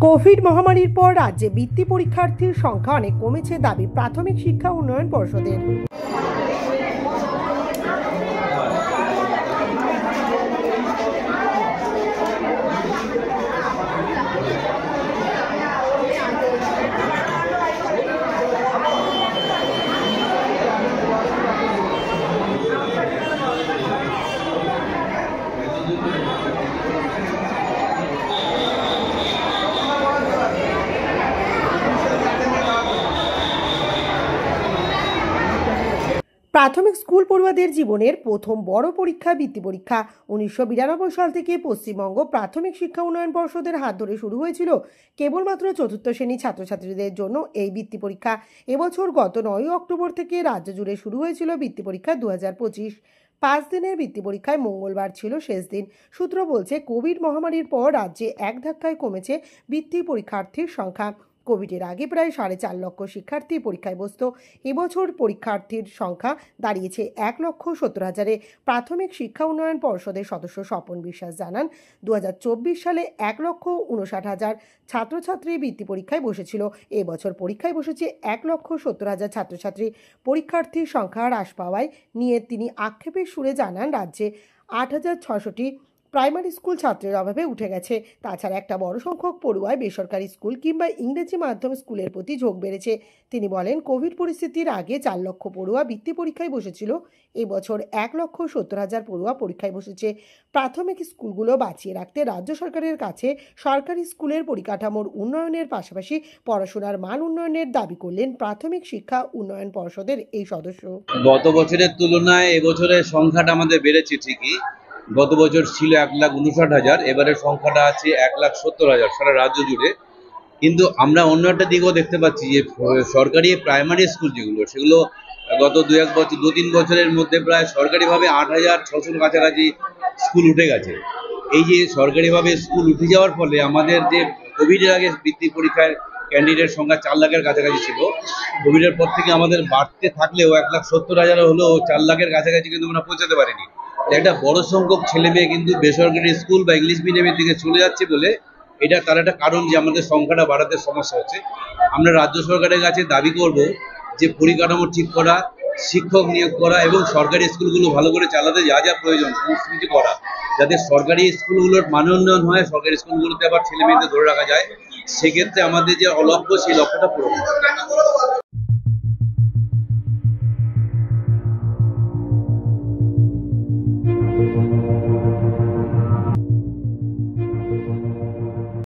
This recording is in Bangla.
কোভিড মহামারীর পর রাজ্যে বৃত্তি পরীক্ষার্থীর সংখ্যা অনেক কমেছে দাবি প্রাথমিক শিক্ষা উন্নয়ন পর্ষদের। প্রাথমিক স্কুল পড়ুয়াদের জীবনের প্রথম বড় পরীক্ষা বৃত্তি পরীক্ষা 1992 সাল থেকে পশ্চিমবঙ্গ প্রাথমিক শিক্ষা উন্নয়ন পর্ষদের হাত ধরে শুরু হয়েছিল কেবলমাত্র চতুর্থ শ্রেণী ছাত্রছাত্রীদের জন্য এই বৃত্তি পরীক্ষা। এবছর গত 9 অক্টোবর থেকে রাজ্য জুড়ে শুরু হয়েছিল বৃত্তি পরীক্ষা 2025। 5 দিনের বৃত্তি পরীক্ষায় মঙ্গলবার ছিল শেষ দিন। সূত্র বলছে, কোভিড মহামারীর পর রাজ্যে এক ধাক্কায় কমেছে বৃত্তি পরীক্ষার্থীর সংখ্যা। কোভিডের আগে প্রায় 4.5 লক্ষ শিক্ষার্থী পরীক্ষায় বসত। এবছর পরীক্ষার্থীর সংখ্যা দাঁড়িয়েছে 1,70,000-এ। প্রাথমিক শিক্ষা উন্নয়ন পর্ষদের সদস্য স্বপন বিশ্বাস জানান, 2024 সালে 1,59,000 ছাত্রছাত্রী বৃত্তি পরীক্ষায় বসেছিল। এবছর পরীক্ষায় বসেছে 1,70,000 ছাত্রছাত্রী। পরীক্ষার্থীর সংখ্যা হ্রাস পাওয়ায় নিয়ে তিনি আক্ষেপের সুরে জানান, রাজ্যে 8,600টি প্রাইমারি স্কুল ছাত্রের অভাবে উঠে গেছে। তাছাড়া একটা বড় সংখ্যক পড়ুয়ায় বেসরকারি স্কুল কিংবা ইংরেজি মাধ্যম স্কুলের প্রতি ঝোঁক বেড়েছে। তিনি বলেন, কোভিড পরিস্থিতির আগে 4 লক্ষ পড়ুয়া বৃত্তি পরীক্ষায় বসেছিল। এবছর 1,70,000 পড়ুয়া পরীক্ষায় বসেছে। প্রাথমিক স্কুলগুলো বাঁচিয়ে রাখতে রাজ্য সরকারের কাছে সরকারি স্কুলের পরিকাঠামোর উন্নয়নের পাশাপাশি পড়াশোনার মান উন্নয়নের দাবি করলেন প্রাথমিক শিক্ষা উন্নয়ন পর্ষদের এই সদস্য। গত বছরের তুলনায় এবছরের সংখ্যাটা আমাদের বেড়েছে ঠিকই। গত বছর ছিল 1,59,000, এবারের সংখ্যাটা আছে 1,70,000 সারা রাজ্য জুড়ে। কিন্তু আমরা অন্য একটা দিকও দেখতে পাচ্ছি যে সরকারি প্রাইমারি স্কুল সেগুলো গত 2-3 বছরের মধ্যে প্রায় সরকারিভাবে 8,600 কাছাকাছি স্কুল উঠে গেছে। এই যে সরকারিভাবে স্কুল উঠে যাওয়ার ফলে আমাদের যে কোভিডের আগে বৃত্তি পরীক্ষায় ক্যান্ডিডেট সংখ্যা 4 লাখের কাছাকাছি ছিল, কোভিডের পর থেকে আমাদের বাড়তে থাকলেও 1,70,000 হলেও 4 লাখের কাছাকাছি কিন্তু আমরা পৌঁছাতে পারিনি। একটা বড় সংখ্যক ছেলে মেয়ে কিন্তু বেসরকারি স্কুল বা ইংলিশ মিডিয়ামের দিকে চলে যাচ্ছে বলে এটা তার একটা কারণ যে আমাদের সংখ্যাটা বাড়াতে সমস্যা হচ্ছে। আমরা রাজ্য সরকারের কাছে দাবি করব যে পরিকাঠামো ঠিক করা, শিক্ষক নিয়োগ করা এবং সরকারি স্কুলগুলো ভালো করে চালাতে যা যা প্রয়োজন সমস্ত কিছু করা, যাতে সরকারি স্কুলগুলোর মান উন্নয়ন হয়, সরকারি স্কুলগুলোতে আবার ছেলে মেয়েদের ধরে রাখা যায়। সেক্ষেত্রে আমাদের যে লক্ষ্য সেই লক্ষ্যটা পূরণ হয়।